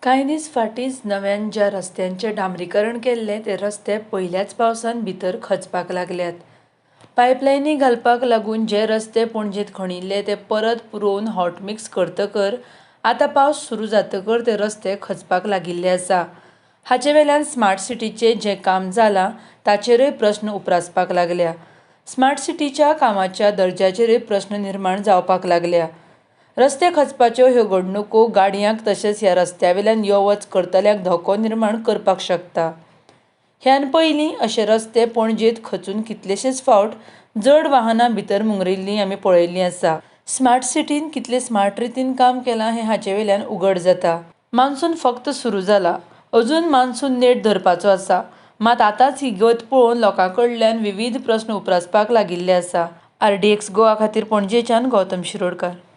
कांय दीस फाटींच नव्यान ज्या रस्त्यांचें डांबरीकरण केल्लें ते रस्ते पयल्याच पावसान भितर खचपाक लागल्यात. पायपलायनी घालपाक लागून जे रस्ते पणजेंत खणिल्ले ते परत पुरोवन हॉट मिक्स करतकर आतां पावस सुरू जातकर ते रस्ते खचपाक लागिल्ले आसा. हाचे वेल्यान स्मार्ट सिटीचें जें काम जालां ताचेरूय प्रस्न उप्रासपाक लागल्या. स्मार्ट सिटीच्या कामाच्या दर्ज्याचेरूय प्रस्न निर्माण जावपाक लागल्या. रस्ते खचपाच्यो ह्यो घडणुको गाडयांक तशेंच ह्या रस्त्यावेल्यान यो वच करतल्यांक धोको निर्माण करपाक शकता. ह्यान पयलीं अशे रस्ते पणजेंत खचून कितलेशेच फावट जड वाहनां भितर मुंगरिल्लीं आमी पळयल्लीं आसा. स्मार्ट सिटीन कितले स्मार्ट रितीन काम केलां हें हाचे वेल्यान उघड जाता. मान्सून फकत सुरू जाला, अजून मान्सून नेट धरपाचो आसा. मात आतांच ही गत पळोवन लोकांकडल्यान विविध प्रस्न उप्रासपाक लागिल्ले आसा. RDX गोवा खातीर पणजेच्यान गौतम शिरोडकार.